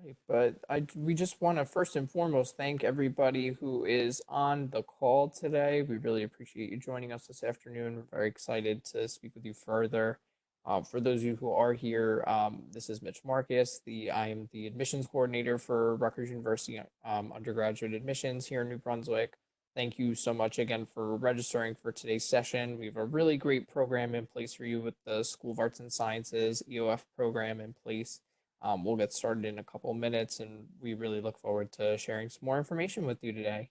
Right, but we just want to first and foremost thank everybody who is on the call today. We really appreciate you joining us this afternoon. We're very excited to speak with you further. For those of you who are here, this is Mitch Marcus. I am the admissions coordinator for Rutgers University undergraduate admissions here in New Brunswick. Thank you so much again for registering for today's session. We have a really great program in place for you with the School of Arts and Sciences EOF program in place. We'll get started in a couple minutes, and we really look forward to sharing some more information with you today.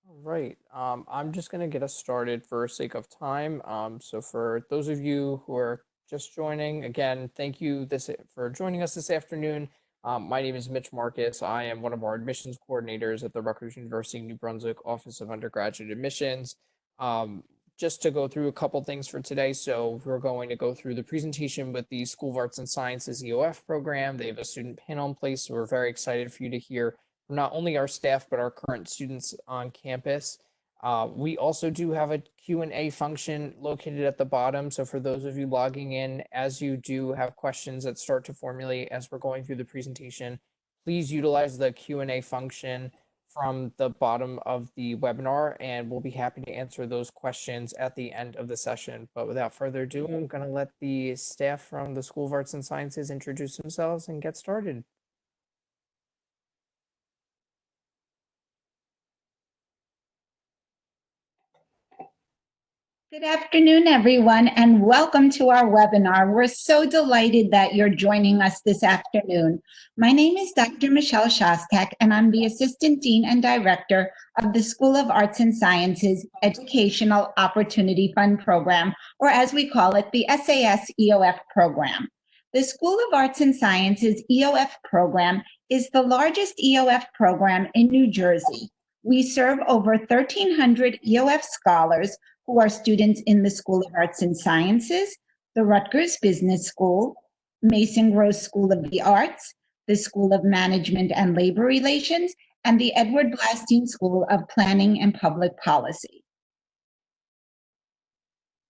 All right. I'm just going to get us started for sake of time. So for those of you who are just joining, again, thank you for joining us this afternoon. My name is Mitch Marcus. I am one of our admissions coordinators at the Rutgers University New Brunswick Office of Undergraduate Admissions. Um, just to go through a couple things for today. So we're going to go through the presentation with the School of Arts and Sciences EOF program. They have a student panel in place, so we're very excited for you to hear from not only our staff, but our current students on campus. We also do have a Q&A function located at the bottom. So for those of you logging in, as you do have questions that start to formulate as we're going through the presentation, please utilize the Q&A function from the bottom of the webinar, and we'll be happy to answer those questions at the end of the session. But without further ado, I'm going to let the staff from the School of Arts and Sciences introduce themselves and get started. Good afternoon, everyone, and welcome to our webinar. We're so delighted that you're joining us this afternoon. My name is Dr. Michelle Shostak, and I'm the Assistant Dean and Director of the School of Arts and Sciences Educational Opportunity Fund Program, or as we call it, the SAS EOF program. The School of Arts and Sciences EOF program is the largest EOF program in New Jersey. We serve over 1,300 EOF scholars who are students in the School of Arts and Sciences, the Rutgers Business School, Mason Gross School of the Arts, the School of Management and Labor Relations, and the Edward Blasting School of Planning and Public Policy.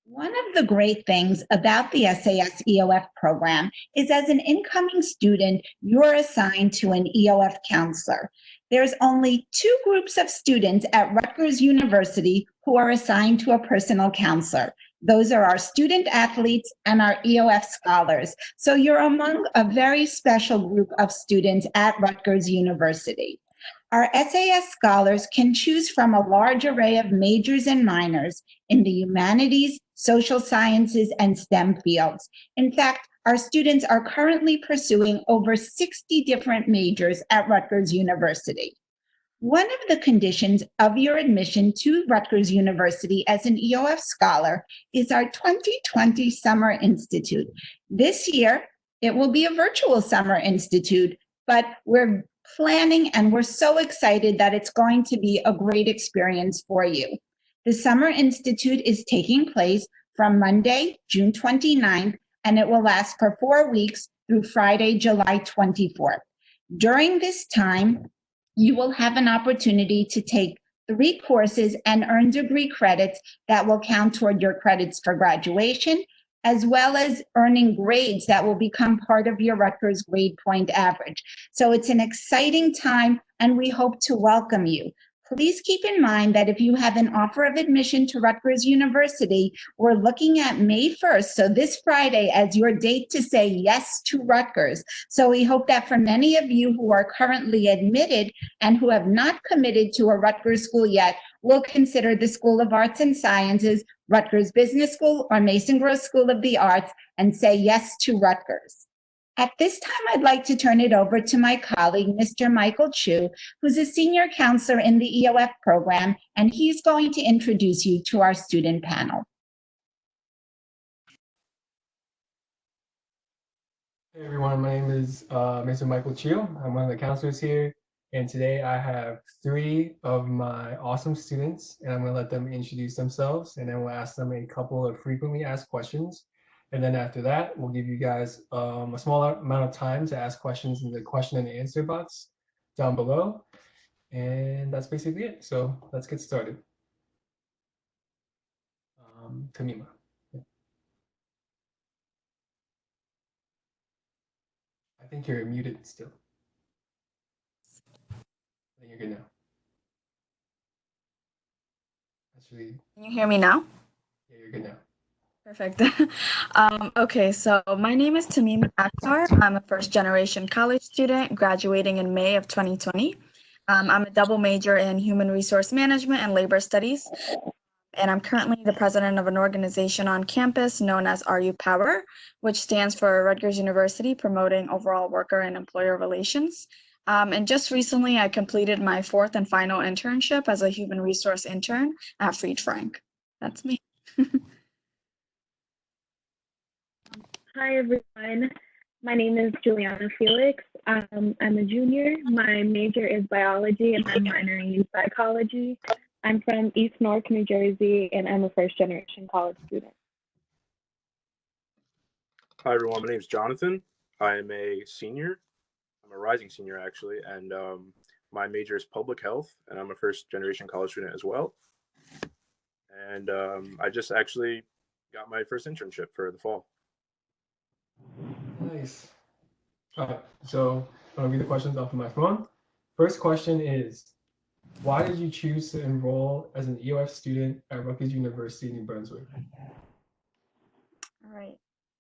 One of the great things about the SAS EOF program is as an incoming student, you're assigned to an EOF counselor. There's only two groups of students at Rutgers University who are assigned to a personal counselor. Those are our student athletes and our EOF scholars. So you're among a very special group of students at Rutgers University. Our SAS scholars can choose from a large array of majors and minors in the humanities, social sciences, and STEM fields. In fact, our students are currently pursuing over 60 different majors at Rutgers University. One of the conditions of your admission to Rutgers University as an EOF scholar is our 2020 Summer Institute. This year, it will be a virtual Summer Institute, but we're planning and we're so excited that it's going to be a great experience for you. The Summer Institute is taking place from Monday, June 29th, and it will last for 4 weeks through Friday, July 24th. During this time, You will have an opportunity to take 3 courses and earn degree credits that will count toward your credits for graduation, as well as earning grades that will become part of your Rutgers grade point average. So it's an exciting time, and we hope to welcome you. Please keep in mind that if you have an offer of admission to Rutgers University, we're looking at May 1st, so this Friday, as your date to say yes to Rutgers. So we hope that for many of you who are currently admitted and who have not committed to a Rutgers school yet, will consider the School of Arts and Sciences, Rutgers Business School, or Mason Gross School of the Arts, and say yes to Rutgers. At this time, I'd like to turn it over to my colleague, Mr. Michael Chu, who's a senior counselor in the EOF program, and he's going to introduce you to our student panel. Hey everyone, my name is Mr. Michael Chu. I'm one of the counselors here, and today I have 3 of my awesome students, and I'm going to let them introduce themselves, and then we'll ask them a couple of frequently asked questions. And then after that, we'll give you guys a small amount of time to ask questions in the question and answer box down below. And that's basically it. So let's get started. Tamima. I think you're muted still. I think you're good now. Actually, Can you hear me now? yeah, you're good now. Perfect. Okay, so my name is Tamima Akhtar. I'm a first-generation college student graduating in May of 2020. I'm a double major in human resource management and labor studies, and I'm currently the president of an organization on campus known as RU Power, which stands for Rutgers University Promoting Overall Worker and Employer Relations. And just recently, I completed my 4th and final internship as a human resource intern at Fried Frank. That's me. Hi, everyone. My name is Juliana Felix. I'm a junior. My major is biology, and I'm minoring in psychology. I'm from East Newark, New Jersey, and I'm a first-generation college student. Hi, everyone. My name is Jonathan. I am a senior. I'm a rising senior, actually, and my major is public health, and I'm a first-generation college student as well. And I just actually got my first internship for the fall. Nice. All right, so I'll read the questions off of my phone. First question is, why did you choose to enroll as an EOF student at Rutgers University in New Brunswick? All right.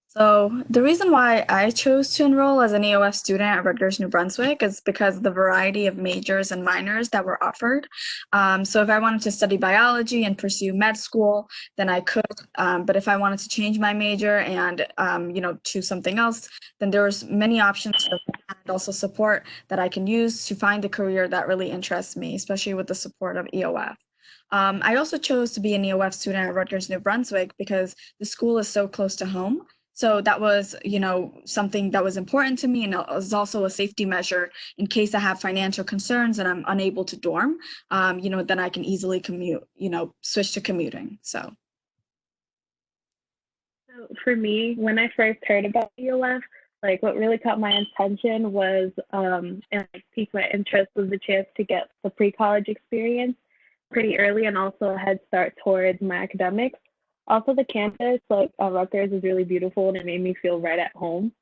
So the reason why I chose to enroll as an EOF student at Rutgers, New Brunswick is because of the variety of majors and minors that were offered. So if I wanted to study biology and pursue med school, then I could. But if I wanted to change my major and choose something else, then there's many options for me and also support that I can use to find a career that really interests me, especially with the support of EOF. I also chose to be an EOF student at Rutgers, New Brunswick because the school is so close to home. So that was, something that was important to me, and it was also a safety measure in case I have financial concerns and I'm unable to dorm. Then I can easily commute, switch to commuting. So for me, when I first heard about EOF, what really caught my attention was and piqued my interest was the chance to get the pre-college experience pretty early and also a head start towards my academics. Also, the campus, Rutgers, is really beautiful, and it made me feel right at home.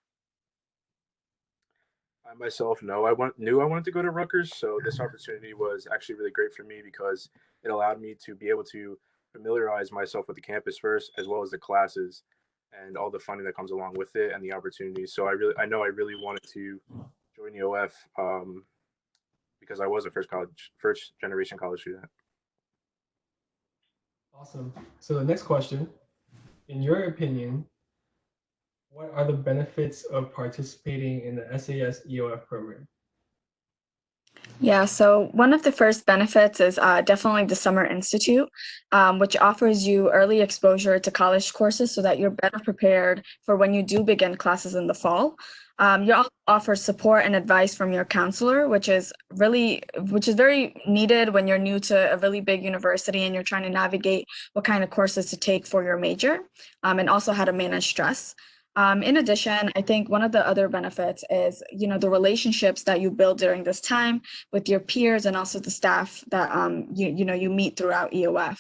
I myself knew I wanted to go to Rutgers, so this opportunity was actually really great for me because it allowed me to be able to familiarize myself with the campus first, as well as the classes and all the funding that comes along with it and the opportunities. So I know I really wanted to join EOF because I was a first generation college student. Awesome. So the next question, in your opinion, what are the benefits of participating in the SAS EOF program? yeah, so one of the first benefits is definitely the Summer Institute, which offers you early exposure to college courses so that you're better prepared for when you do begin classes in the fall. You also offer support and advice from your counselor, which is very needed when you're new to a really big university and you're trying to navigate what kind of courses to take for your major, and also how to manage stress. In addition, I think one of the other benefits is, the relationships that you build during this time with your peers and also the staff that you meet throughout EOF.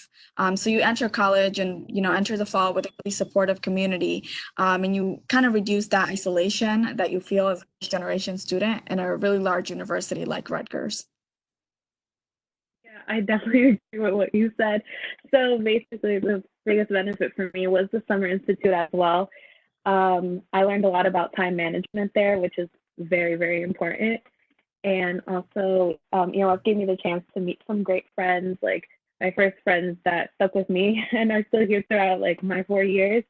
So you enter college and enter the fall with a really supportive community, and you kind of reduce that isolation that you feel as a first generation student in a really large university like Rutgers. Yeah, I definitely agree with what you said. So basically, the biggest benefit for me was the Summer Institute as well. I learned a lot about time management there, which is very, very important. And also, it gave me the chance to meet some great friends, like my first friends that stuck with me and are still here throughout like my 4 years.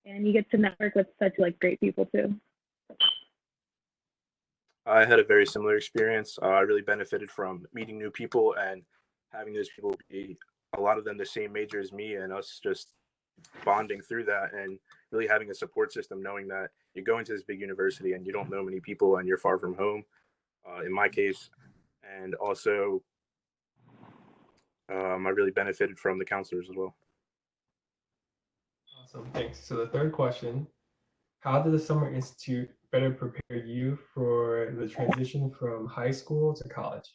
And you get to network with such like great people too. I had a very similar experience. I really benefited from meeting new people and having those people be a lot of them the same major as me, and us just bonding through that and really having a support system, knowing that you're going to this big university and you don't know many people and you're far from home, in my case. And also, I really benefited from the counselors as well. Awesome, thanks. So the third question, how did the Summer Institute better prepare you for the transition from high school to college?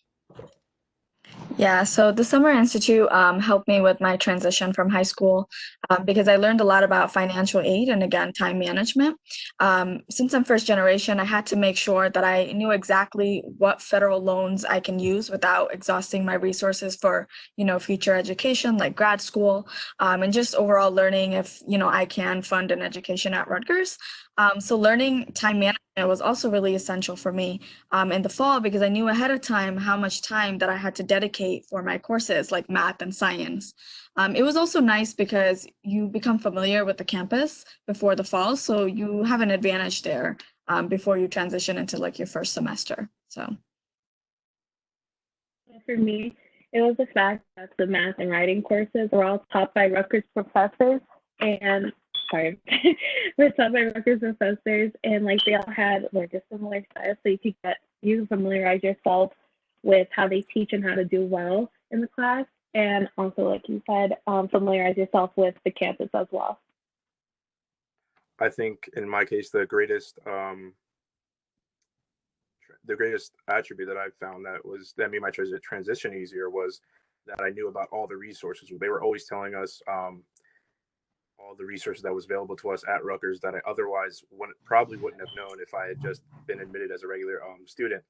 Yeah, so the Summer Institute helped me with my transition from high school because I learned a lot about financial aid and again, time management. Since I'm first generation, I had to make sure that I knew exactly what federal loans I can use without exhausting my resources for, future education like grad school, and just overall learning if, I can fund an education at Rutgers. So learning time management was also really essential for me in the fall because I knew ahead of time how much time that I had to dedicate for my courses like math and science. It was also nice because you become familiar with the campus before the fall, so you have an advantage there before you transition into like your first semester. So For me, it was the fact that the math and writing courses were all taught by Rutgers professors and sorry, were taught by Rutgers professors and like they all had like a similar style so you can familiarize yourself with how they teach and how to do well in the class. And also, like you said, familiarize yourself with the campus as well. I think in my case, the greatest attribute that I found that made my transition easier was that I knew about all the resources. They were always telling us all the resources that was available to us at Rutgers that I otherwise probably wouldn't have known if I had just been admitted as a regular student.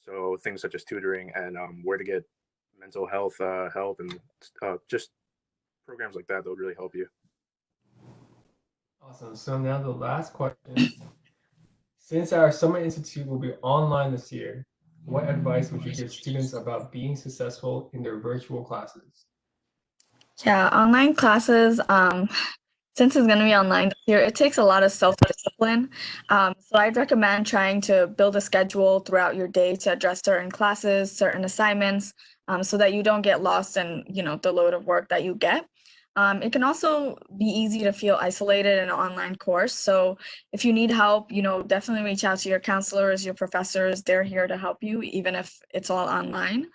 So things such as tutoring and where to get mental health help and just programs like that would really help you. Awesome. So now the last question. Since our Summer Institute will be online this year, what advice would you give students about being successful in their virtual classes? yeah, online classes, since it's going to be online this year, it takes a lot of self-discipline. So I'd recommend trying to build a schedule throughout your day to address certain classes, certain assignments, so that you don't get lost in, the load of work that you get. It can also be easy to feel isolated in an online course. So if you need help, definitely reach out to your counselors, your professors. They're here to help you, even if it's all online.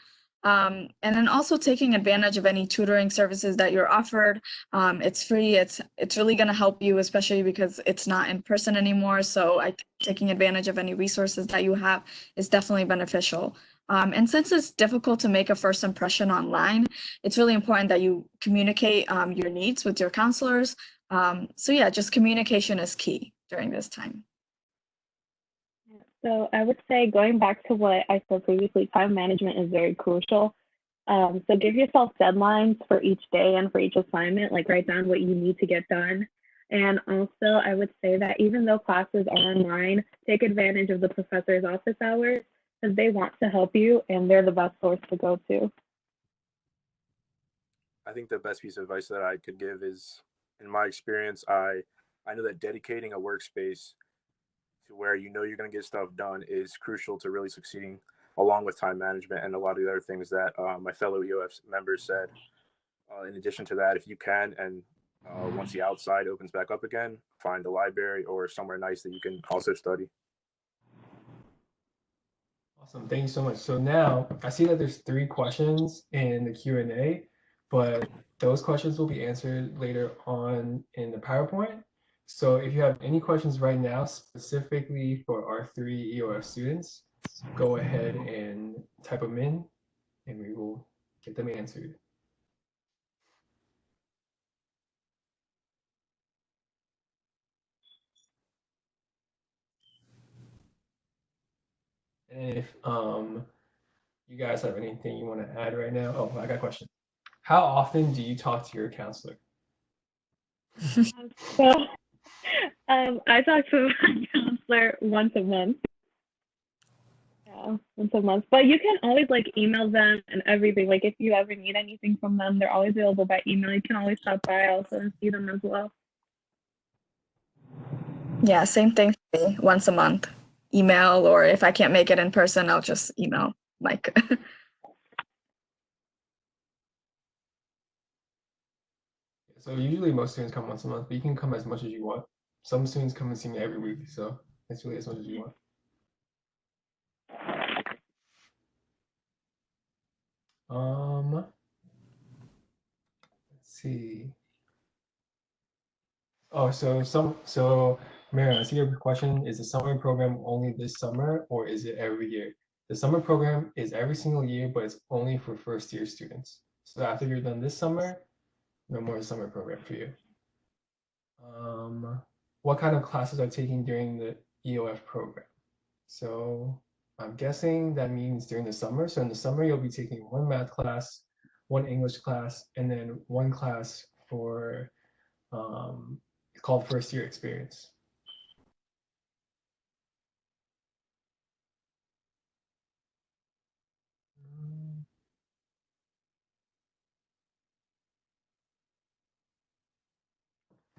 And then also taking advantage of any tutoring services that you're offered. It's free. It's really going to help you, especially because it's not in person anymore. So I think taking advantage of any resources that you have is definitely beneficial. And since it's difficult to make a first impression online, it's really important that you communicate your needs with your counselors. So yeah, just communication is key during this time. So I would say going back to what I said previously, time management is very crucial. So give yourself deadlines for each day and for each assignment, like write down what you need to get done. And also I would say that even though classes are online, take advantage of the professor's office hours because they want to help you and they're the best source to go to. I think the best piece of advice that I could give is, in my experience, I know that dedicating a workspace to where you know you're going to get stuff done is crucial to really succeeding, along with time management and a lot of the other things that my fellow EOF members said. In addition to that, if you can, and once the outside opens back up again, find a library or somewhere nice that you can also study. Awesome. Thank you so much. So now I see that there's 3 questions in the Q&A, but those questions will be answered later on in the PowerPoint. So if you have any questions right now, specifically for our 3 EOF students, go ahead and type them in and we will get them answered. And if you guys have anything you want to add right now, oh, I got a question. How often do you talk to your counselor? So I talk to my counselor once a month. Yeah, once a month. But you can always like email them and everything. Like if you ever need anything from them, they're always available by email. You can always stop by also and see them as well. Yeah, same thing for me, once a month. Email, or if I can't make it in person, I'll just email Mike. So usually most students come once a month, but you can come as much as you want. Some students come and see me every week, so it's really as much as you want. Let's see. Oh, so Marion, I see your question. Is the summer program only this summer or is it every year? The summer program is every single year, but it's only for first year students. So after you're done this summer, no more summer program for you. What kind of classes are taking during the EOF program? So I'm guessing that means during the summer. So in the summer, you'll be taking one math class, one English class, and then one class for it's called first year experience.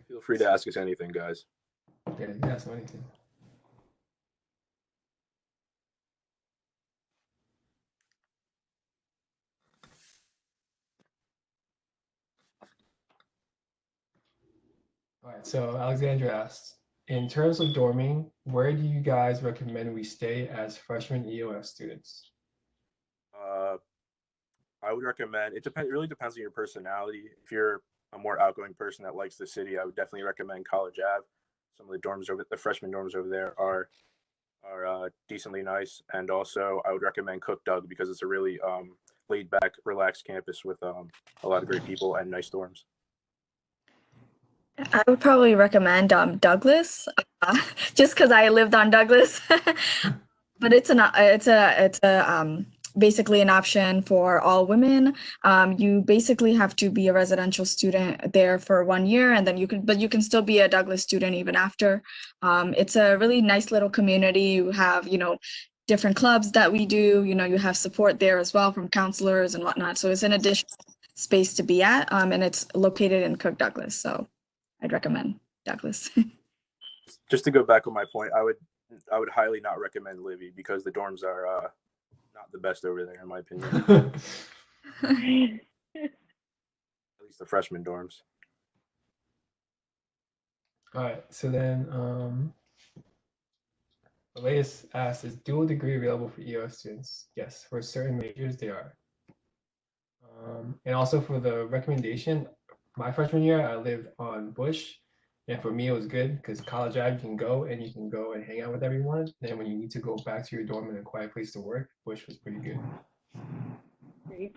Feel free to ask us anything, guys. Yeah, you can ask them anything. All right, so Alexandra asks, in terms of dorming, where do you guys recommend we stay as freshman EOF students? I would recommend, it really depends on your personality. If you're a more outgoing person that likes the city, I would definitely recommend College Ave. Some of the freshman dorms over there are decently nice, and also I would recommend Cook Doug because it's a really laid back, relaxed campus with a lot of great people and nice dorms. I would probably recommend Douglas, just because I lived on Douglas. But it's basically an option for all women. You basically have to be a residential student there for 1 year, and then you can still be a Douglas student even after. It's a really nice little community. You have, different clubs that we do. You have support there as well from counselors and whatnot. So it's an additional space to be at, and it's located in Cook Douglas. So I'd recommend Douglas. Just to go back on my point, I would highly not recommend Livy because the dorms are not the best over there in my opinion. At least the freshman dorms. All right, so then the latest asked, is dual degree available for EOF students? Yes, for certain majors they are. And also for the recommendation, my freshman year I lived on Bush, and for me it was good because College Ave you can go and hang out with everyone. And when you need to go back to your dorm in a quiet place to work, Bush was pretty good. Great.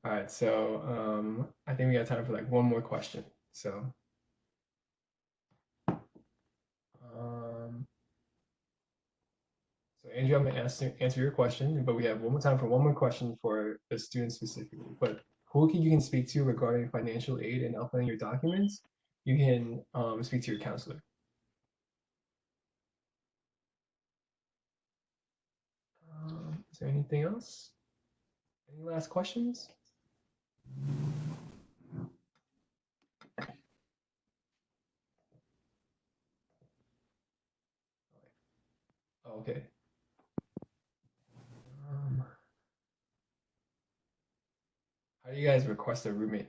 All right, so I think we got time for like one more question. So Andrew, I'm gonna answer your question, but we have one more time for one more question for the student specifically. But who you can speak to regarding financial aid and uploading your documents, you can speak to your counselor. Is there anything else? Any last questions? Oh, okay. How do you guys request a roommate?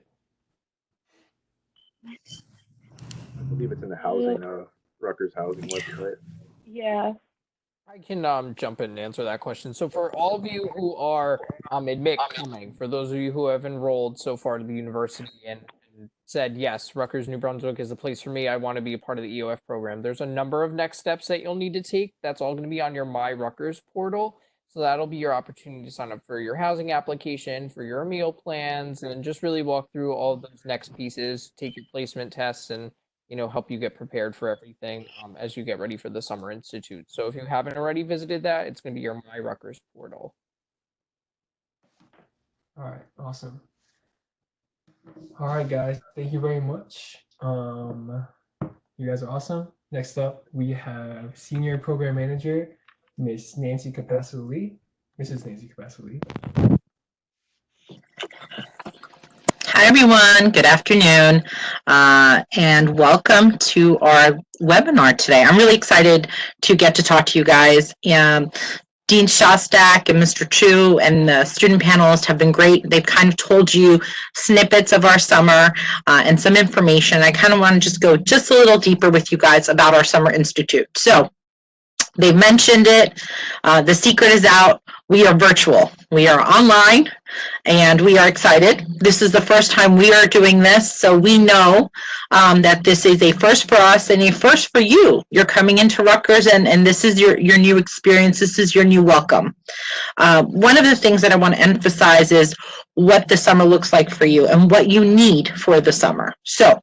I believe it's in the housing, Rutgers housing website. Yeah. I can jump in and answer that question. So for all of you who are admit coming, for those of you who have enrolled so far to the university and said, yes, Rutgers, New Brunswick is a place for me. I want to be a part of the EOF program. There's a number of next steps that you'll need to take. That's all going to be on your My Rutgers portal. So that'll be your opportunity to sign up for your housing application, for your meal plans, and just really walk through all of those next pieces, take your placement tests, and help you get prepared for everything as you get ready for the Summer Institute. So if you haven't already visited that, it's going to be your My Rutgers portal. All right, awesome. All right, guys, thank you very much. You guys are awesome. Next up, we have Senior Program Manager, Miss Nancy Capasso-Lee. Mrs. Nancy Capasso-Lee. Hi, everyone. Good afternoon, and welcome to our webinar today. I'm really excited to get to talk to you guys. Dean Shostak and Mr. Chu and the student panelists have been great. They've kind of told you snippets of our summer and some information. I kind of want to just go just a little deeper with you guys about our Summer Institute. So they've mentioned it. The secret is out. We are virtual. We are online, and we are excited. This is the first time we are doing this, so we know that this is a first for us and a first for you. You're coming into Rutgers, and this is your new experience. This is your new welcome. One of the things that I want to emphasize is what the summer looks like for you and what you need for the summer. So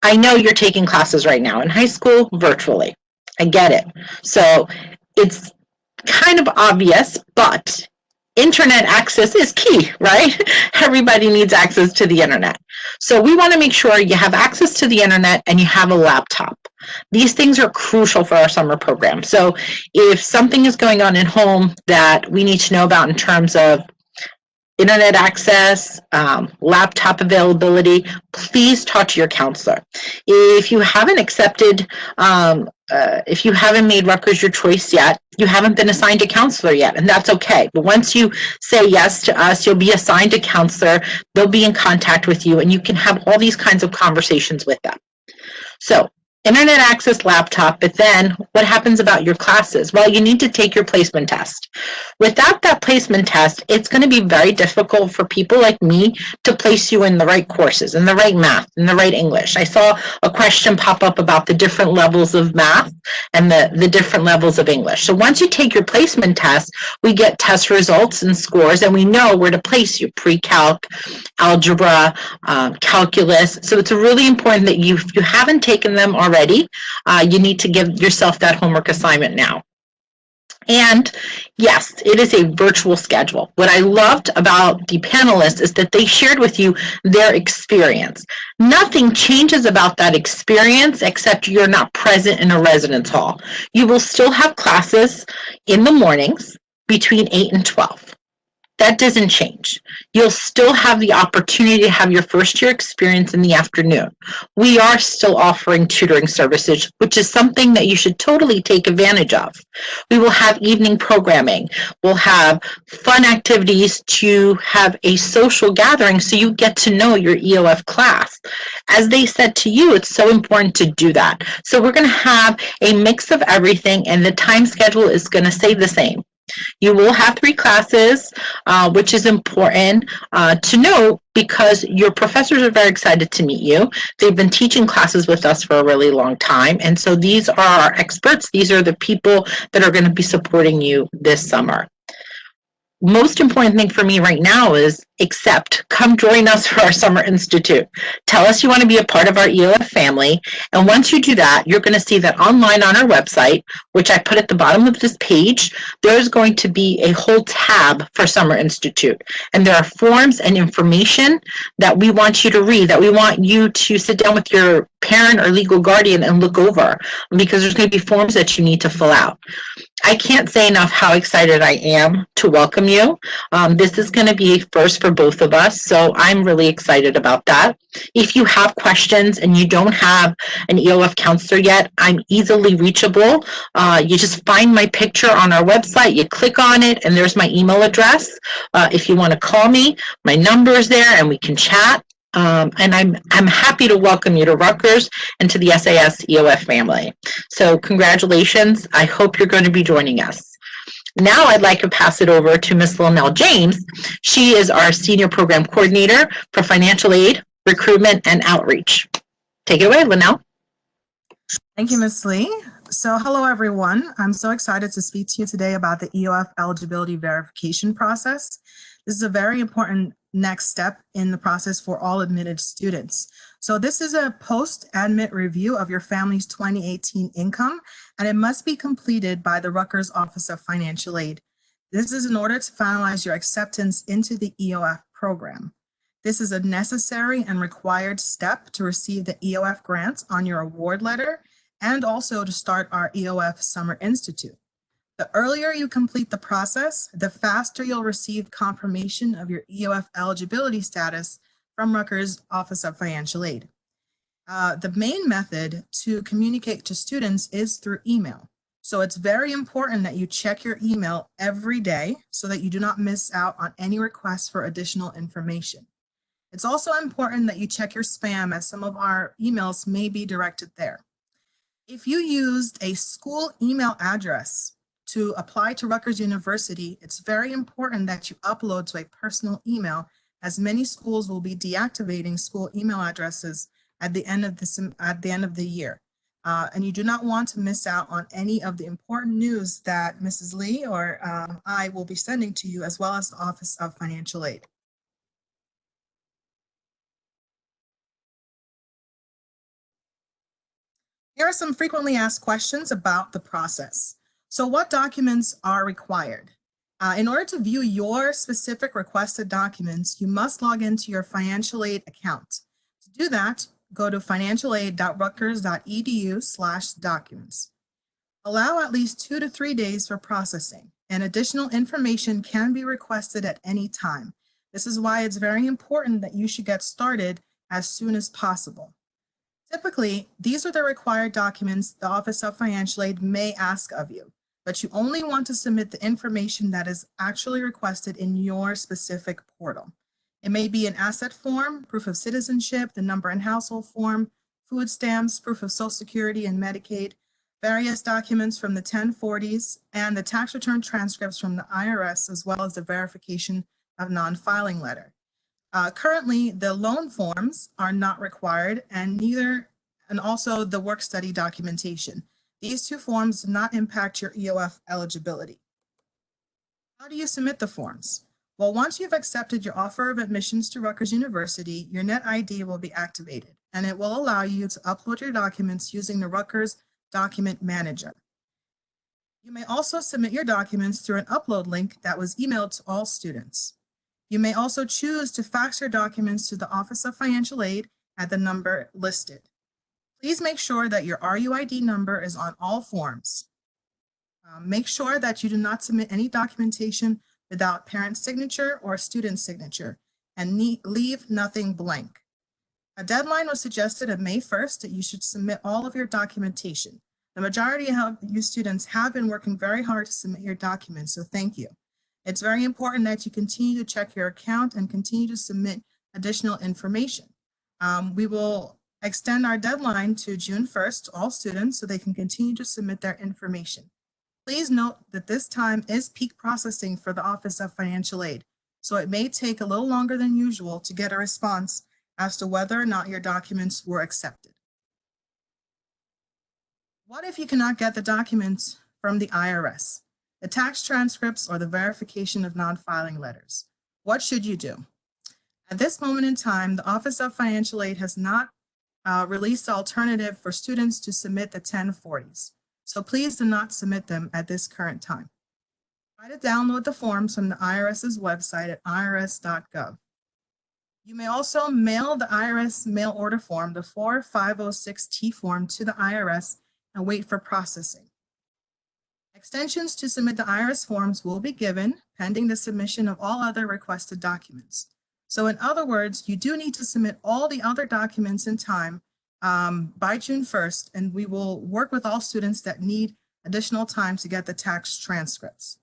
I know you're taking classes right now in high school virtually. I get it. So it's kind of obvious, but internet access is key, right? Everybody needs access to the internet. So we want to make sure you have access to the internet and you have a laptop. These things are crucial for our summer program. So if something is going on at home that we need to know about in terms of internet access, laptop availability, please talk to your counselor. If you haven't accepted, if you haven't made Rutgers your choice yet, you haven't been assigned a counselor yet, and that's okay. But once you say yes to us, you'll be assigned a counselor. They'll be in contact with you, and you can have all these kinds of conversations with them. So internet access, laptop, but then what happens about your classes? Well, you need to take your placement test. Without that placement test, it's going to be very difficult for people like me to place you in the right courses, in the right math, in the right English. I saw a question pop up about the different levels of math and the different levels of English. So once you take your placement test, we get test results and scores, and we know where to place you: pre-calc, algebra, calculus. So it's really important that if you haven't taken them already, you need to give yourself that homework assignment now. And yes, it is a virtual schedule. What I loved about the panelists is that they shared with you their experience. Nothing changes about that experience except you're not present in a residence hall. You will still have classes in the mornings between 8 and 12. That doesn't change. You'll still have the opportunity to have your first year experience in the afternoon. We are still offering tutoring services, which is something that you should totally take advantage of. We will have evening programming. We'll have fun activities to have a social gathering so you get to know your EOF class. As they said to you, it's so important to do that. So we're going to have a mix of everything, and the time schedule is going to stay the same. You will have 3 classes, which is important to know because your professors are very excited to meet you. They've been teaching classes with us for a really long time, and so these are our experts. These are the people that are going to be supporting you this summer. Most important thing for me right now is come join us for our Summer Institute. Tell us you want to be a part of our EOF family. And once you do that, you're going to see that online on our website, which I put at the bottom of this page, there's going to be a whole tab for Summer Institute. And there are forms and information that we want you to read, that we want you to sit down with your parent or legal guardian and look over, because there's going to be forms that you need to fill out. I can't say enough how excited I am to welcome you. This is going to be a first for both of us, so I'm really excited about that. If you have questions and you don't have an EOF counselor yet, I'm easily reachable. You just find my picture on our website, you click on it, and there's my email address. If you want to call me, my number is there, and we can chat. And I'm happy to welcome you to Rutgers and to the SAS EOF family. So congratulations. I hope you're going to be joining us. Now I'd like to pass it over to Ms. Lynell James. She is our Senior Program Coordinator for Financial Aid, recruitment, and outreach. Take it away, Linnell. Thank you, Ms. Lee. So hello, everyone. I'm so excited to speak to you today about the EOF eligibility verification process. This is a very important next step in the process for all admitted students. So this is a post-admit review of your family's 2018 income, and it must be completed by the Rutgers Office of Financial Aid. This is in order to finalize your acceptance into the EOF program. This is a necessary and required step to receive the EOF grants on your award letter and also to start our EOF Summer Institute. The earlier you complete the process, the faster you'll receive confirmation of your EOF eligibility status from Rutgers Office of Financial Aid. The main method to communicate to students is through email. So it's very important that you check your email every day so that you do not miss out on any requests for additional information. It's also important that you check your spam, as some of our emails may be directed there. If you used a school email address to apply to Rutgers University, it's very important that you upload to a personal email, as many schools will be deactivating school email addresses at the end of the year. And you do not want to miss out on any of the important news that Mrs. Lee or I will be sending to you, as well as the Office of Financial Aid. Here are some frequently asked questions about the process. So what documents are required? In order to view your specific requested documents, you must log into your financial aid account. To do that, go to financialaid.rutgers.edu/documents. Allow at least 2 to 3 days for processing, and additional information can be requested at any time. This is why it's very important that you should get started as soon as possible. Typically, these are the required documents the Office of Financial Aid may ask of you, but you only want to submit the information that is actually requested in your specific portal. It may be an asset form, proof of citizenship, the number and household form, food stamps, proof of Social Security and Medicaid, various documents from the 1040s, and the tax return transcripts from the IRS, as well as the verification of non-filing letter. Currently, the loan forms are not required, and also the work study documentation. These 2 forms do not impact your EOF eligibility. How do you submit the forms? Well, once you've accepted your offer of admissions to Rutgers University, your net ID will be activated, and it will allow you to upload your documents using the Rutgers Document Manager. You may also submit your documents through an upload link that was emailed to all students. You may also choose to fax your documents to the Office of Financial Aid at the number listed. Please make sure that your RUID number is on all forms. Make sure that you do not submit any documentation without parent signature or student signature, and leave nothing blank. A deadline was suggested of May 1st that you should submit all of your documentation. The majority of you students have been working very hard to submit your documents, so thank you. It's very important that you continue to check your account and continue to submit additional information. We will extend our deadline to June 1st to all students so they can continue to submit their information. Please note that this time is peak processing for the Office of Financial Aid, so it may take a little longer than usual to get a response as to whether or not your documents were accepted. What if you cannot get the documents from the IRS, the tax transcripts, or the verification of non-filing letters? What should you do? At this moment in time, the Office of Financial Aid has not released the alternative for students to submit the 1040s. So please do not submit them at this current time. Try to download the forms from the IRS's website at irs.gov. You may also mail the IRS mail order form, the 4506T form, to the IRS and wait for processing. Extensions to submit the IRS forms will be given pending the submission of all other requested documents. So in other words, you do need to submit all the other documents in time by June 1st, and we will work with all students that need additional time to get the tax transcripts.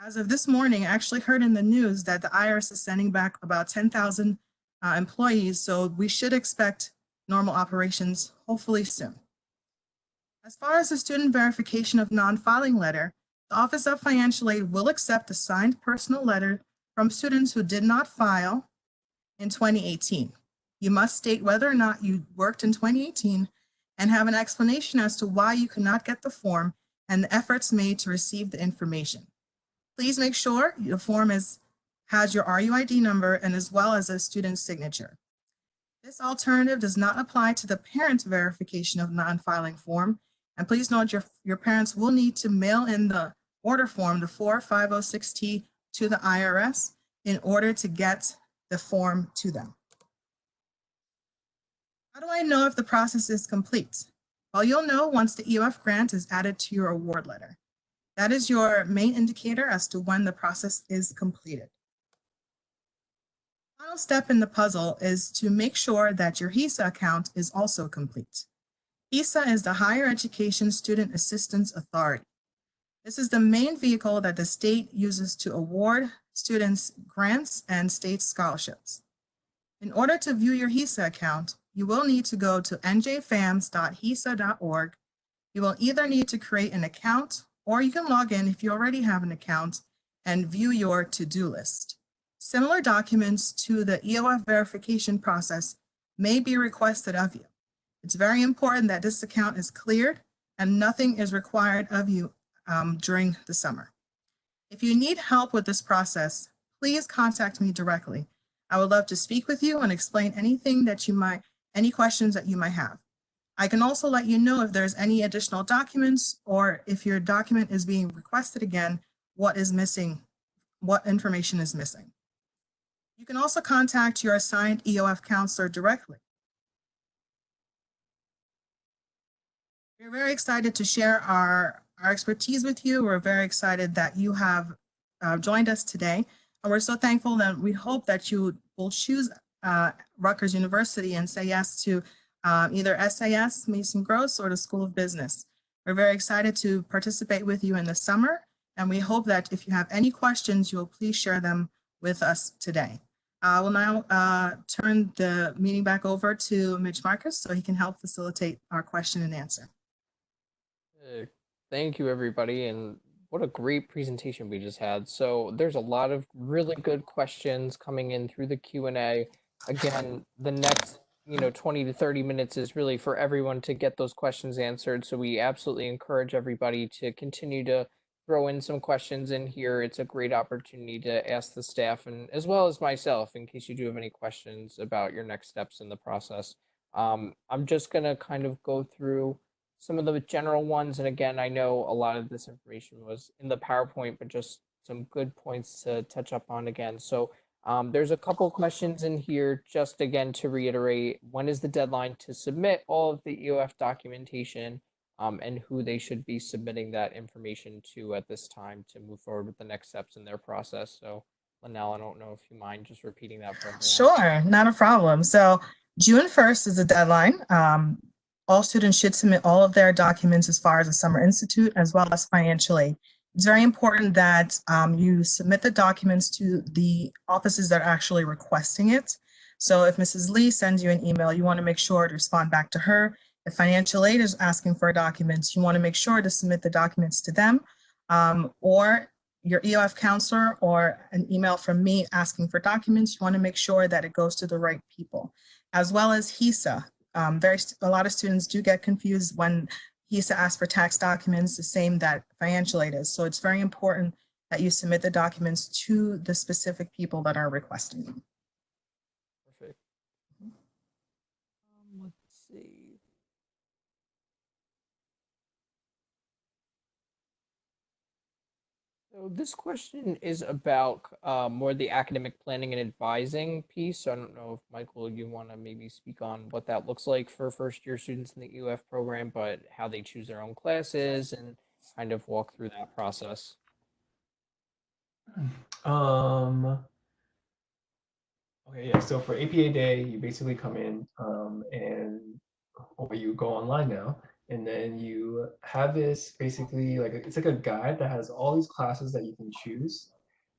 As of this morning, I actually heard in the news that the IRS is sending back about 10,000 employees, so we should expect normal operations hopefully soon. As far as the student verification of non-filing letter, the Office of Financial Aid will accept a signed personal letter from students who did not file in 2018. You must state whether or not you worked in 2018 and have an explanation as to why you could not get the form and the efforts made to receive the information. Please make sure your form has your RUID number and as well as a student's signature. This alternative does not apply to the parent verification of non-filing form. And please note your parents will need to mail in the order form, the 4506T, to the IRS in order to get the form to them. How do I know if the process is complete? Well, you'll know once the EOF grant is added to your award letter. That is your main indicator as to when the process is completed. The final step in the puzzle is to make sure that your HESA account is also complete. HESA is the Higher Education Student Assistance Authority. This is the main vehicle that the state uses to award students grants and state scholarships. In order to view your HESA account, you will need to go to njfams.hesa.org. You will either need to create an account or you can log in if you already have an account and view your to-do list. Similar documents to the EOF verification process may be requested of you. It's very important that this account is cleared and nothing is required of you during the summer. If you need help with this process, please contact me directly. I would love to speak with you and explain any questions that you might have. I can also let you know if there's any additional documents or if your document is being requested again, what is missing, what information is missing. You can also contact your assigned EOF counselor directly. We're very excited to share our expertise with you. We're very excited that you have joined us today. And we're so thankful that we hope that you will choose Rutgers University and say yes to either SAS, Mason Gross, or the School of Business. We're very excited to participate with you in the summer. And we hope that if you have any questions, you will please share them with us today. We'll now turn the meeting back over to Mitch Marcus so he can help facilitate our question and answer. Thank you, everybody, and what a great presentation we just had. So there's a lot of really good questions coming in through the Q&A. Again, the next 20 to 30 minutes is really for everyone to get those questions answered. So we absolutely encourage everybody to continue to throw in some questions in here. It's a great opportunity to ask the staff and as well as myself in case you do have any questions about your next steps in the process. I'm just going to kind of go through some of the general ones. And again, I know a lot of this information was in the PowerPoint, but just some good points to touch up on again. So there's a couple questions in here, just again to reiterate, when is the deadline to submit all of the EOF documentation and who they should be submitting that information to at this time to move forward with the next steps in their process. So Linnell, I don't know if you mind just repeating that for everyone. Sure, not a problem. So June 1st is the deadline. All students should submit all of their documents as far as the Summer Institute as well as financial aid. It's very important that you submit the documents to the offices that are actually requesting it. So if Mrs. Lee sends you an email, you want to make sure to respond back to her. If financial aid is asking for documents, you want to make sure to submit the documents to them or your EOF counselor or an email from me asking for documents. You want to make sure that it goes to the right people, as well as HESA. A lot of students do get confused when HESA asks for tax documents, the same that financial aid is. So it's very important that you submit the documents to the specific people that are requesting them. Perfect. Let's see. So this question is about more the academic planning and advising piece. So I don't know if Michael, you want to maybe speak on what that looks like for first-year students in the EOF program, but how they choose their own classes and kind of walk through that process. Okay, yeah. So for APA Day, you basically come in or you go online now, and then you have this basically it's like a guide that has all these classes that you can choose,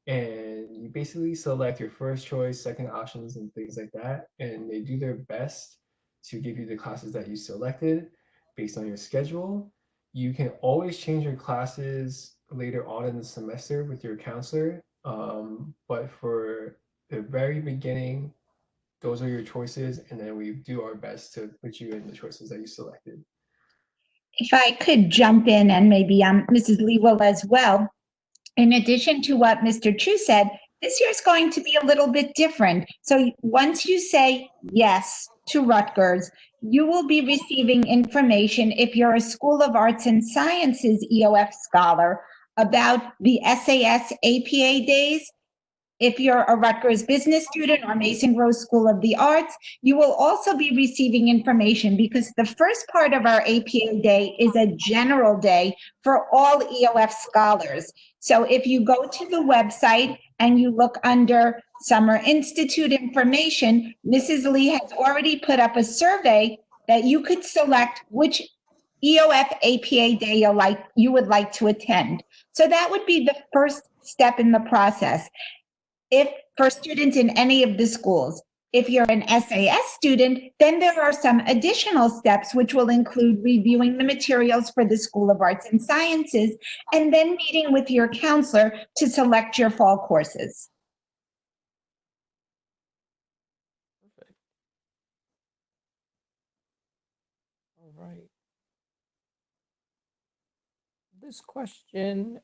and you basically select your first choice, second options, and things like that, and they do their best to give you the classes that you selected based on your schedule. You can always change your classes later on in the semester with your counselor, but for the very beginning those are your choices, and then we do our best to put you in the choices that you selected. If I could jump in, and maybe Mrs. Lee will as well, in addition to what Mr. Chu said, this year is going to be a little bit different. So once you say yes to Rutgers, you will be receiving information if you're a School of Arts and Sciences EOF scholar about the SAS APA days. If you're a Rutgers business student or Mason Groves School of the Arts, you will also be receiving information because the first part of our APA day is a general day for all EOF scholars. So if you go to the website and you look under Summer Institute information, Mrs. Lee has already put up a survey that you could select which EOF APA day you would like to attend. So that would be the first step in the process. If for students in any of the schools, if you're an SAS student, then there are some additional steps which will include reviewing the materials for the School of Arts and Sciences and then meeting with your counselor to select your fall courses. Perfect. All right. This question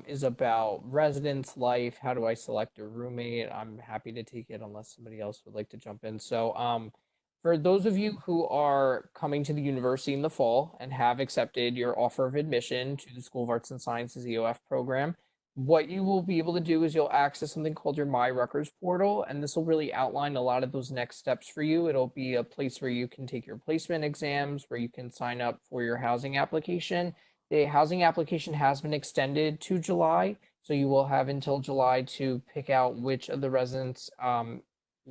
is about residence life. How do I select a roommate? I'm happy to take it unless somebody else would like to jump in. So, for those of you who are coming to the university in the fall and have accepted your offer of admission to the School of Arts and Sciences EOF program, what you will be able to do is you'll access something called your My Rutgers portal, and this will really outline a lot of those next steps for you. It'll be a place where you can take your placement exams, where you can sign up for your housing application. The housing application has been extended to July, so you will have until July to pick out which of the residence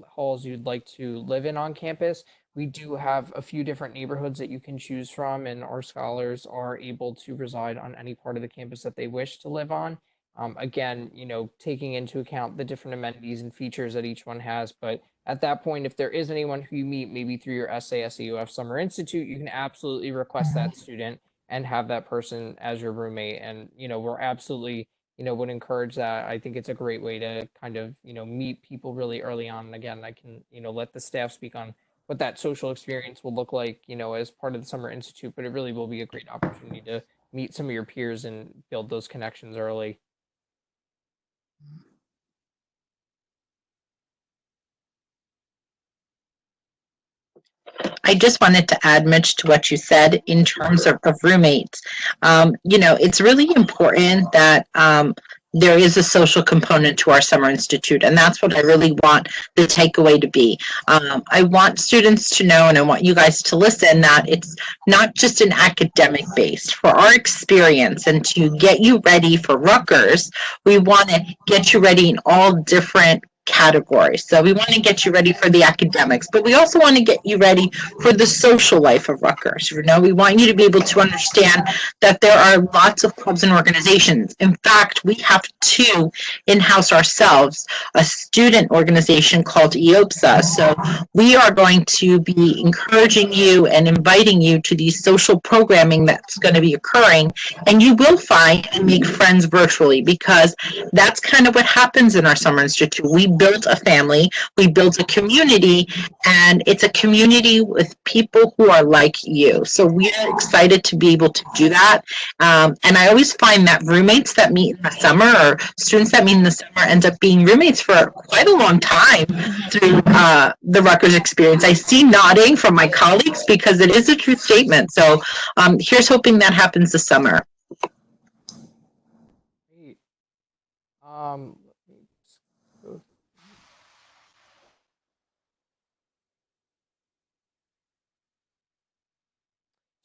halls you'd like to live in on campus. We do have a few different neighborhoods that you can choose from, and our scholars are able to reside on any part of the campus that they wish to live on. Again, taking into account the different amenities and features that each one has. But at that point, if there is anyone who you meet, maybe through your SAS EOF Summer Institute, you can absolutely request that student and have that person as your roommate. And, we're absolutely, would encourage that. I think it's a great way to kind of, meet people really early on. And again, I can, let the staff speak on what that social experience will look like, as part of the Summer Institute, but it really will be a great opportunity to meet some of your peers and build those connections early. I just wanted to add, Mitch, to what you said in terms of roommates. It's really important that there is a social component to our Summer Institute, and that's what I really want the takeaway to be. I want students to know, and I want you guys to listen, that it's not just an academic based. For our experience and to get you ready for Rutgers, we want to get you ready in all different categories. So we want to get you ready for the academics, but we also want to get you ready for the social life of Rutgers. We want you to be able to understand that there are lots of clubs and organizations. In fact, we have two in-house ourselves, a student organization called EOPSA. So we are going to be encouraging you and inviting you to the social programming that's going to be occurring, and you will find and make friends virtually, because that's kind of what happens in our Summer Institute. We built a family, we built a community, and it's a community with people who are like you. So we are excited to be able to do that. And I always find that roommates that meet in the summer, or students that meet in the summer, end up being roommates for quite a long time through the Rutgers experience. I see nodding from my colleagues because it is a true statement. So here's hoping that happens this summer. Great.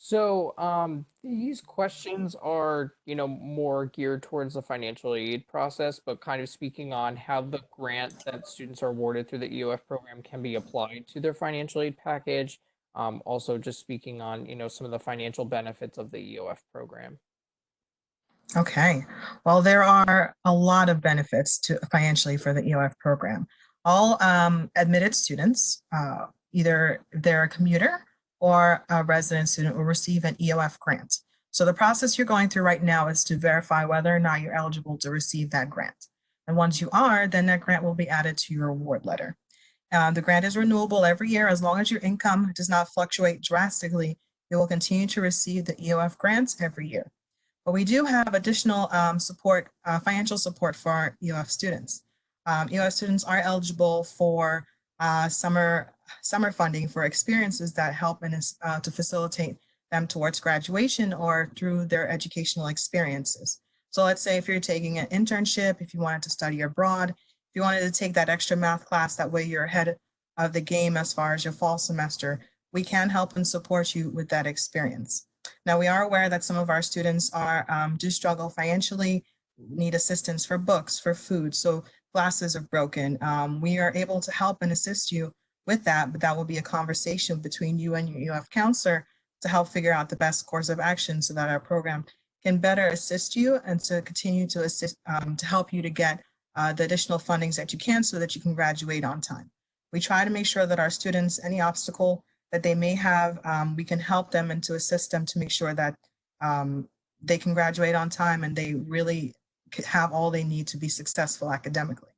So these questions are, more geared towards the financial aid process, but kind of speaking on how the grant that students are awarded through the EOF program can be applied to their financial aid package. Also just speaking on, some of the financial benefits of the EOF program. Okay, well, there are a lot of benefits to financially for the EOF program. All admitted students, either if they're a commuter or a resident student, will receive an EOF grant. So the process you're going through right now is to verify whether or not you're eligible to receive that grant. And once you are, then that grant will be added to your award letter. The grant is renewable every year. As long as your income does not fluctuate drastically, you will continue to receive the EOF grants every year. But we do have additional support, financial support for our EOF students. EOF students are eligible for summer funding for experiences that help to facilitate them towards graduation or through their educational experiences. So let's say if you're taking an internship, if you wanted to study abroad, if you wanted to take that extra math class, that way you're ahead of the game as far as your fall semester, we can help and support you with that experience. Now, we are aware that some of our students do struggle financially, need assistance for books, for food, so glasses are broken. We are able to help and assist you with that, but that will be a conversation between you and your EOF counselor to help figure out the best course of action so that our program can better assist you and to continue to assist, to help you to get the additional fundings that you can so that you can graduate on time. We try to make sure that our students, any obstacle that they may have, we can help them and to assist them to make sure that they can graduate on time and they really have all they need to be successful academically.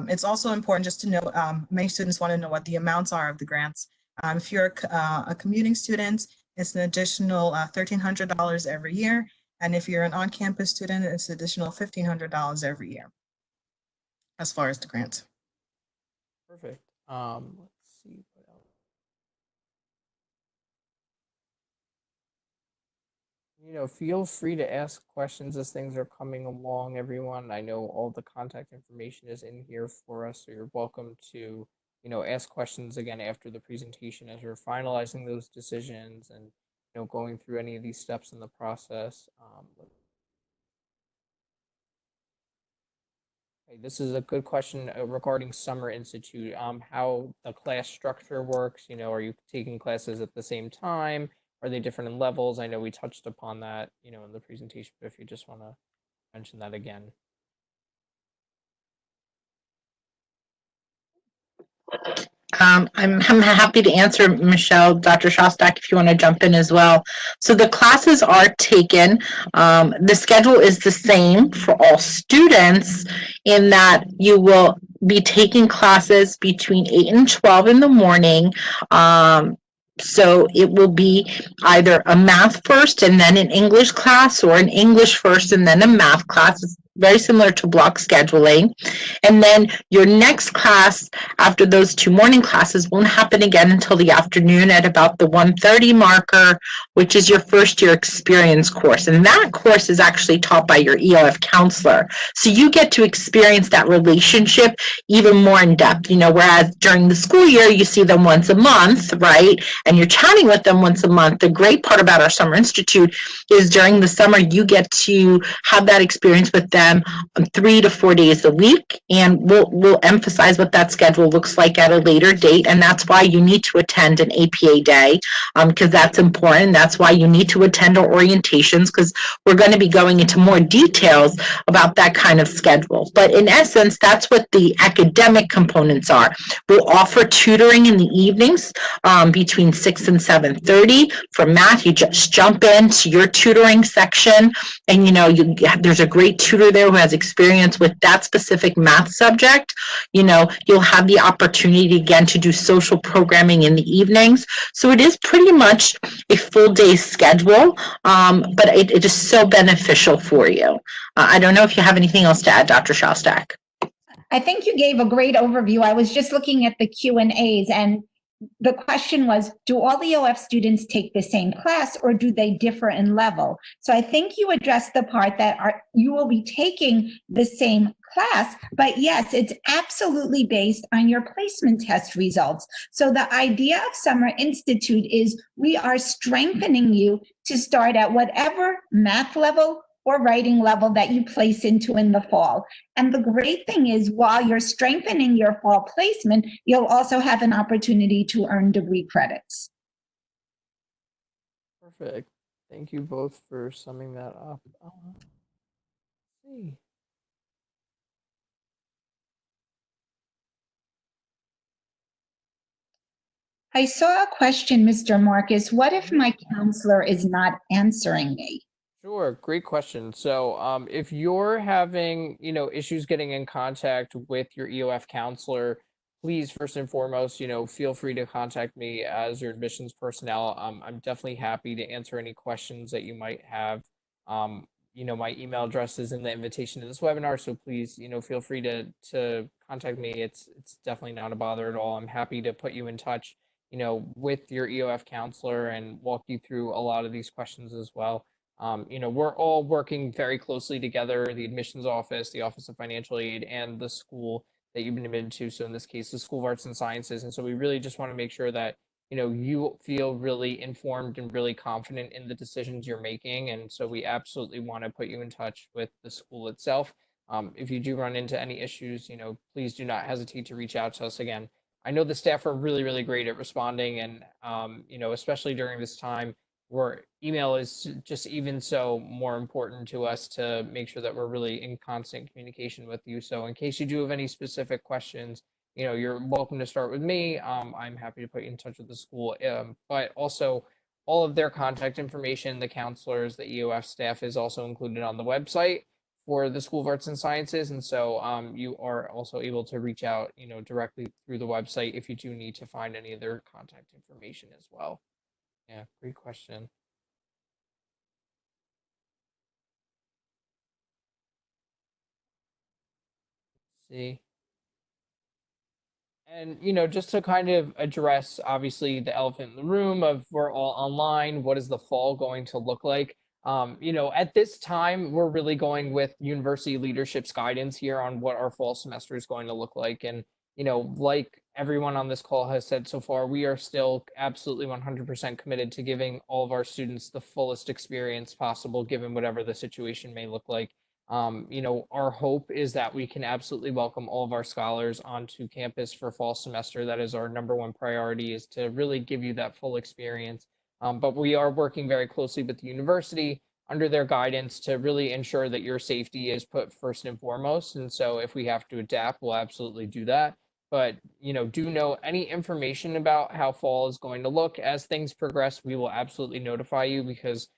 It's also important just to know, many students want to know what the amounts are of the grants. If you're a commuting student, it's an additional $1,300 every year. And if you're an on-campus student, it's an additional $1,500 every year as far as the grant. Perfect. Let's see what else. Feel free to ask questions as things are coming along, everyone. I know all the contact information is in here for us, so you're welcome to, ask questions again after the presentation as you're finalizing those decisions and, going through any of these steps in the process. Okay, this is a good question regarding Summer Institute. How the class structure works. Are you taking classes at the same time? Are they different in levels? I know we touched upon that, in the presentation, but if you just want to mention that again. I'm happy to answer, Michelle, Dr. Shostak, if you want to jump in as well. So the classes are taken. The schedule is the same for all students in that you will be taking classes between 8 and 12 in the morning. So it will be either a math first and then an English class, or an English first and then a math class. It's very similar to block scheduling. And then your next class after those 2 morning classes won't happen again until the afternoon at about the 1:30 marker, which is your first year experience course. And that course is actually taught by your EOF counselor. So you get to experience that relationship even more in depth, whereas during the school year, you see them once a month, right? And you're chatting with them once a month. The great part about our Summer Institute is during the summer, you get to have that experience with them 3 to 4 days a week. And we'll emphasize what that schedule looks like at a later date. And that's why you need to attend an APA day, because that's important. That's why you need to attend our orientations, because we're going to be going into more details about that kind of schedule. But in essence, that's what the academic components are. We'll offer tutoring in the evenings between 6 and 7:30. For math, you just jump into your tutoring section, and there's a great tutor there who has experience with that specific math subject. You'll have the opportunity again to do social programming in the evenings. So it is pretty much a full day schedule, but it is so beneficial for you. I don't know if you have anything else to add, Dr. Shostak. I think you gave a great overview. I was just looking at the Q&As, and the question was, do all the EOF students take the same class, or do they differ in level? So I think you addressed the part that you will be taking the same class, but yes, it's absolutely based on your placement test results. So the idea of Summer Institute is we are strengthening you to start at whatever math level or writing level that you place into in the fall. And the great thing is, while you're strengthening your fall placement, you'll also have an opportunity to earn degree credits. Perfect. Thank you both for summing that up. Let's see. I saw a question, Mr. Marcus. What if my counselor is not answering me? Sure, great question. So if you're having, issues getting in contact with your EOF counselor, please, first and foremost, feel free to contact me as your admissions personnel. I'm definitely happy to answer any questions that you might have. Um, my email address is in the invitation to this webinar, so please, feel free to contact me. It's definitely not a bother at all. I'm happy to put you in touch, with your EOF counselor and walk you through a lot of these questions as well. We're all working very closely together, the admissions office, the Office of Financial Aid, and the school that you've been admitted to. So in this case, the School of Arts and Sciences. And so we really just want to make sure that, you feel really informed and really confident in the decisions you're making. And so we absolutely want to put you in touch with the school itself. If you do run into any issues, please do not hesitate to reach out to us again. I know the staff are really, really great at responding, and especially during this time where email is just even so more important to us to make sure that we're really in constant communication with you. So in case you do have any specific questions, you're welcome to start with me. I'm happy to put you in touch with the school, but also all of their contact information, the counselors, the EOF staff is also included on the website for the School of Arts and Sciences. And so you are also able to reach out, directly through the website if you do need to find any of their contact information as well. Yeah, great question. Let's see. And, just to kind of address, obviously, the elephant in the room of we're all online, what is the fall going to look like? At this time, we're really going with university leadership's guidance here on what our fall semester is going to look like. And, like everyone on this call has said so far, we are still absolutely 100% committed to giving all of our students the fullest experience possible, given whatever the situation may look like. Our hope is that we can absolutely welcome all of our scholars onto campus for fall semester. That is our number one priority, is to really give you that full experience. But we are working very closely with the university under their guidance to really ensure that your safety is put first and foremost. And so if we have to adapt, we'll absolutely do that. But, do know any information about how fall is going to look as things progress, we will absolutely notify you, because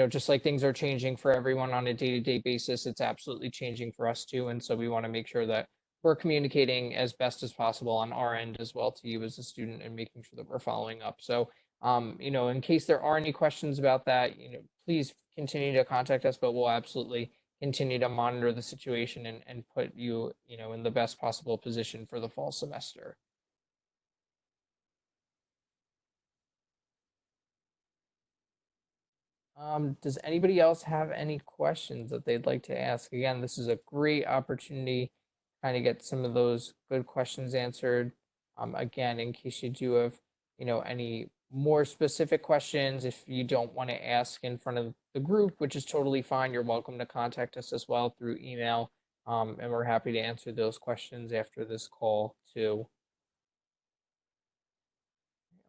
just like things are changing for everyone on a day-to-day basis, it's absolutely changing for us too. And so we want to make sure that we're communicating as best as possible on our end as well to you as a student, and making sure that we're following up. So, in case there are any questions about that, please continue to contact us, but we'll absolutely continue to monitor the situation and put you, in the best possible position for the fall semester. Does anybody else have any questions that they'd like to ask? Again, this is a great opportunity to kind of get some of those good questions answered. Again, in case you do have, any more specific questions, if you don't want to ask in front of the group, which is totally fine, you're welcome to contact us as well through email. And we're happy to answer those questions after this call too.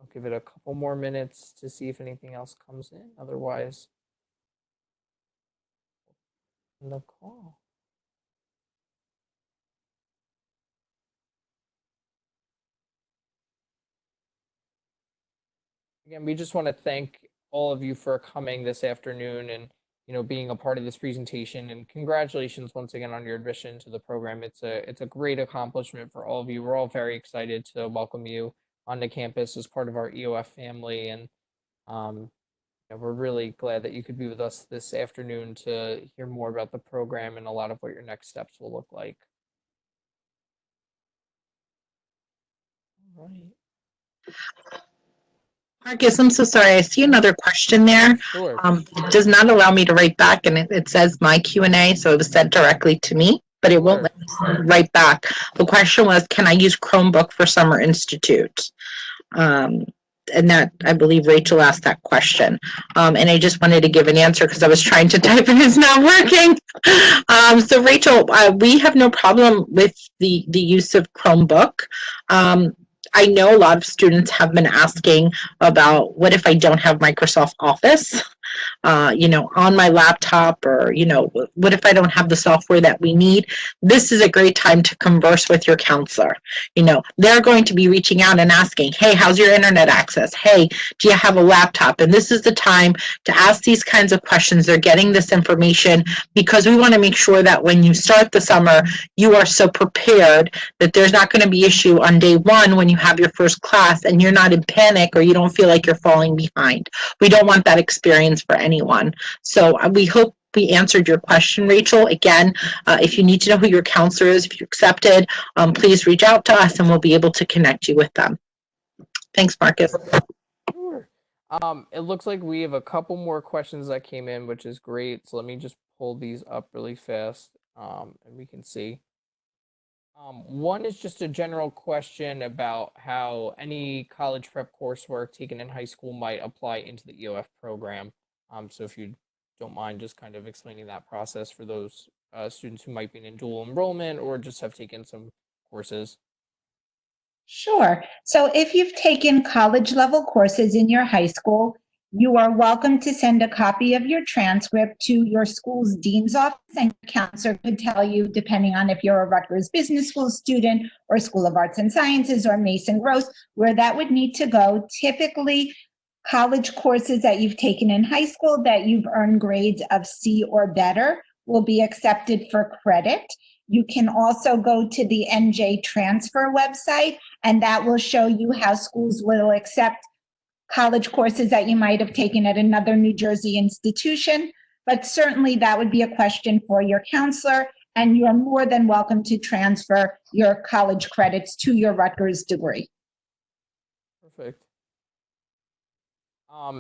I'll give it a couple more minutes to see if anything else comes in. Otherwise, the call. Again, we just want to thank all of you for coming this afternoon and, being a part of this presentation, and congratulations once again on your admission to the program. It's a great accomplishment for all of you. We're all very excited to welcome you onto campus as part of our EOF family, and we're really glad that you could be with us this afternoon to hear more about the program and a lot of what your next steps will look like. All right. Marcus, I'm so sorry. I see another question there. Sure. It does not allow me to write back, and it says my Q&A, so it was sent directly to me, but it won't let me write back. The question was, can I use Chromebook for Summer Institute? And that, I believe Rachel asked that question. And I just wanted to give an answer because I was trying to type and it's not working. So Rachel, we have no problem with the use of Chromebook. I know a lot of students have been asking about, what if I don't have Microsoft Office? on my laptop, or, what if I don't have the software that we need? This is a great time to converse with your counselor. They're going to be reaching out and asking, hey, how's your internet access? Hey, do you have a laptop? And this is the time to ask these kinds of questions. They're getting this information because we want to make sure that when you start the summer, you are so prepared that there's not going to be issue on day one when you have your first class and you're not in panic or you don't feel like you're falling behind. We don't want that experience for anyone. So we hope we answered your question, Rachel. Again, if you need to know who your counselor is, if you're accepted, please reach out to us and we'll be able to connect you with them. Thanks, Marcus. Sure. It looks like we have a couple more questions that came in, which is great. So let me just pull these up really fast, and we can see. One is just a general question about how any college prep coursework taken in high school might apply into the EOF program. So if you don't mind just kind of explaining that process for those students who might be in dual enrollment or just have taken some courses. Sure. So if you've taken college level courses in your high school, you are welcome to send a copy of your transcript to your school's dean's office, and counselor could tell you, depending on if you're a Rutgers Business School student or School of Arts and Sciences or Mason Gross, where that would need to go. Typically, college courses that you've taken in high school that you've earned grades of C or better will be accepted for credit. You can also go to the NJ Transfer website, and that will show you how schools will accept college courses that you might have taken at another New Jersey institution. But certainly that would be a question for your counselor, and you're more than welcome to transfer your college credits to your Rutgers degree. Perfect.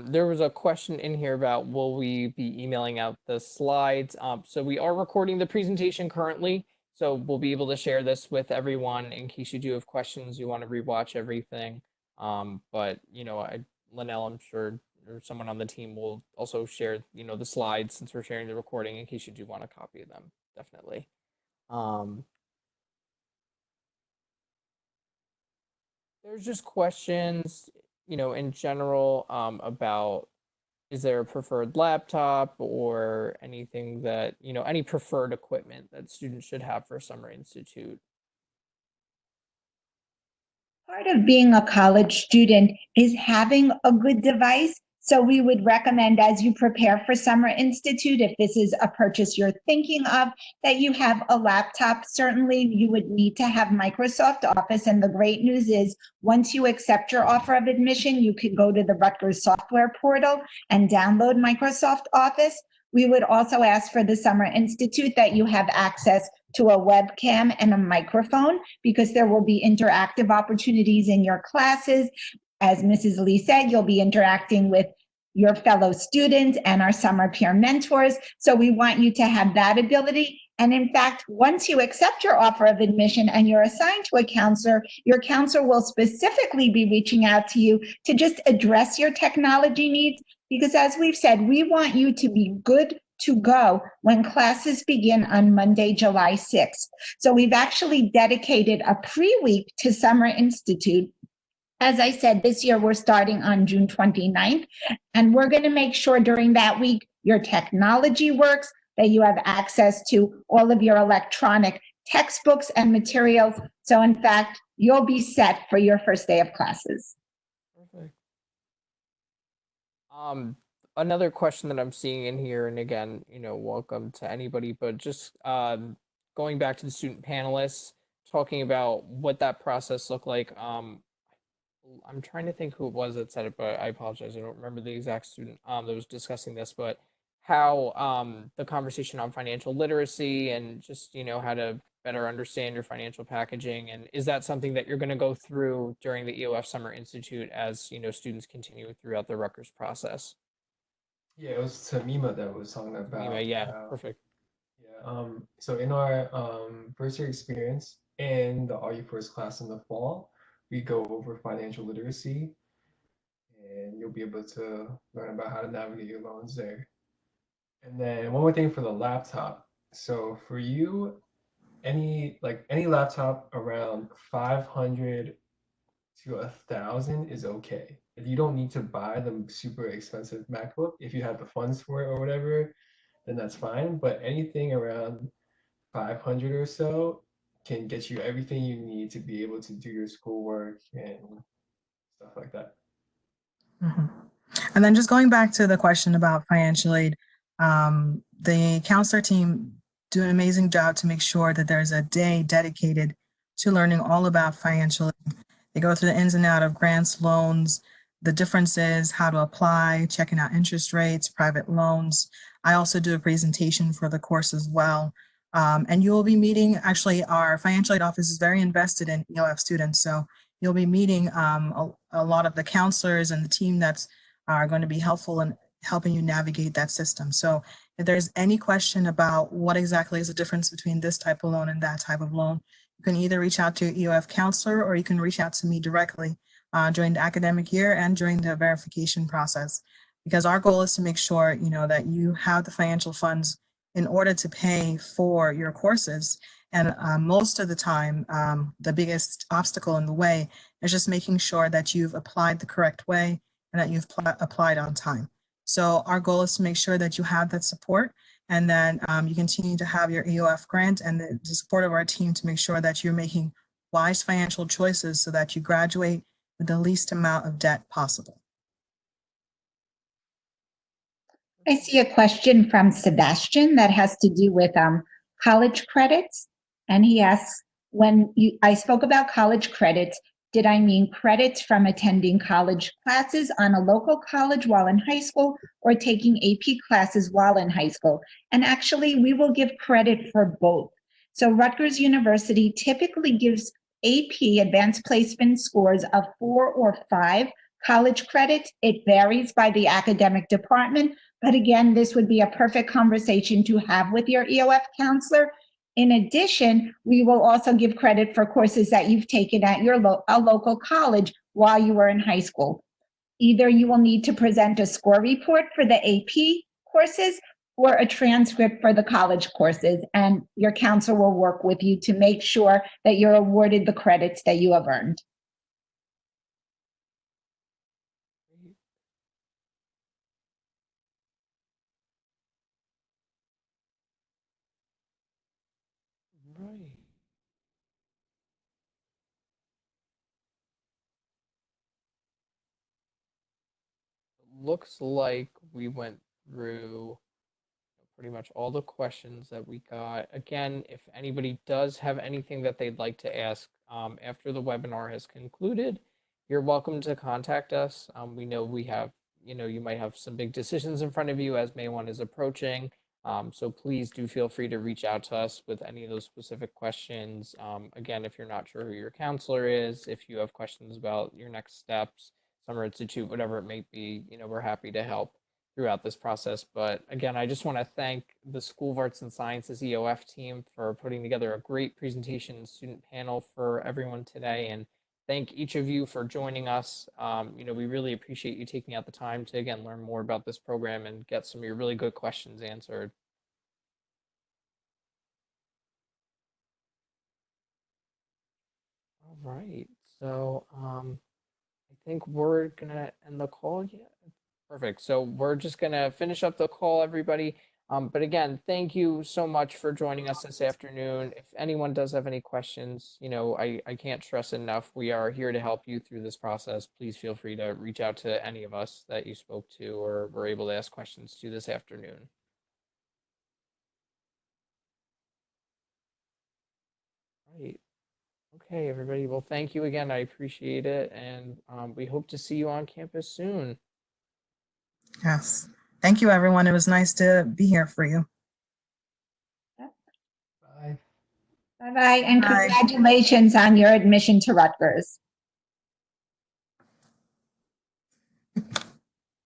There was a question in here about will we be emailing out the slides? So we are recording the presentation currently, so we'll be able to share this with everyone in case you do have questions, you want to rewatch everything. But Linnell, I'm sure, or someone on the team will also share, the slides since we're sharing the recording in case you do want a copy of them, definitely. There's just questions, in general, about is there a preferred laptop or anything that, any preferred equipment that students should have for Summer Institute. Part of being a college student is having a good device. So we would recommend, as you prepare for Summer Institute, if this is a purchase you're thinking of, that you have a laptop. Certainly you would need to have Microsoft Office. And the great news is once you accept your offer of admission, you could go to the Rutgers software portal and download Microsoft Office. We would also ask for the Summer Institute that you have access to a webcam and a microphone, because there will be interactive opportunities in your classes. As Mrs. Lee said, you'll be interacting with your fellow students and our summer peer mentors. So we want you to have that ability. And in fact, once you accept your offer of admission and you're assigned to a counselor, your counselor will specifically be reaching out to you to just address your technology needs. Because as we've said, we want you to be good to go when classes begin on Monday, July 6th. So we've actually dedicated a pre-week to Summer Institute. As I said, this year we're starting on June 29th, and we're going to make sure during that week your technology works, that you have access to all of your electronic textbooks and materials. So in fact, you'll be set for your first day of classes. Perfect. Another question that I'm seeing in here, and again, welcome to anybody, but just going back to the student panelists, talking about what that process looked like. I'm trying to think who it was that said it, but I apologize. I don't remember the exact student that was discussing this, but how the conversation on financial literacy and just, how to better understand your financial packaging. And is that something that you're going to go through during the EOF Summer Institute as, students continue throughout the Rutgers process? Yeah, it was Tamima that was talking about. Tamima, yeah, perfect. Yeah. So in our first year experience in the RU first class in the fall, we go over financial literacy, and you'll be able to learn about how to navigate your loans there. And then one more thing for the laptop. So for you, any laptop around 500 to 1,000 is okay. You don't need to buy the super expensive MacBook. If you have the funds for it or whatever, then that's fine. But anything around 500 or so can get you everything you need to be able to do your schoolwork and stuff like that. Mhm. And then just going back to the question about financial aid, the counselor team do an amazing job to make sure that there's a day dedicated to learning all about financial aid. They go through the ins and out of grants, loans, the differences, how to apply, checking out interest rates, private loans. I also do a presentation for the course as well. And you will be meeting, actually, our financial aid office is very invested in EOF students. So you'll be meeting a lot of the counselors and the team that's are going to be helpful in helping you navigate that system. So if there's any question about what exactly is the difference between this type of loan and that type of loan, you can either reach out to your EOF counselor or you can reach out to me directly during the academic year and during the verification process. Because our goal is to make sure, that you have the financial funds in order to pay for your courses. And most of the time, the biggest obstacle in the way is just making sure that you've applied the correct way and that you've applied on time. So our goal is to make sure that you have that support and then you continue to have your EOF grant and the support of our team to make sure that you're making wise financial choices so that you graduate with the least amount of debt possible. I see a question from Sebastian that has to do with college credits. And he asks, I spoke about college credits, did I mean credits from attending college classes on a local college while in high school or taking AP classes while in high school? And actually, we will give credit for both. So Rutgers University typically gives AP, advanced placement scores, of 4 or 5 college credits. It varies by the academic department. But again, this would be a perfect conversation to have with your EOF counselor. In addition, we will also give credit for courses that you've taken at your local college while you were in high school. Either you will need to present a score report for the AP courses or a transcript for the college courses, and your counselor will work with you to make sure that you're awarded the credits that you have earned. Right. Looks like we went through pretty much all the questions that we got. Again, if anybody does have anything that they'd like to ask after the webinar has concluded, you're welcome to contact us. We know we have, you might have some big decisions in front of you as May 1 is approaching. So please do feel free to reach out to us with any of those specific questions. Again, if you're not sure who your counselor is, if you have questions about your next steps, Summer Institute, whatever it may be, we're happy to help throughout this process. But again, I just want to thank the School of Arts and Sciences EOF team for putting together a great presentation and student panel for everyone today. And thank each of you for joining us. We really appreciate you taking out the time to, again, learn more about this program and get some of your really good questions answered. All right. So I think we're going to end the call. Yeah. Perfect. So we're just going to finish up the call, everybody. But again, thank you so much for joining us this afternoon. If anyone does have any questions, I can't stress enough, we are here to help you through this process. Please feel free to reach out to any of us that you spoke to or were able to ask questions to this afternoon. Right. Okay, everybody. Well, thank you again. I appreciate it. And we hope to see you on campus soon. Yes. Thank you, everyone. It was nice to be here for you. Bye. Bye-bye, and Bye. congratulations on your admission to Rutgers.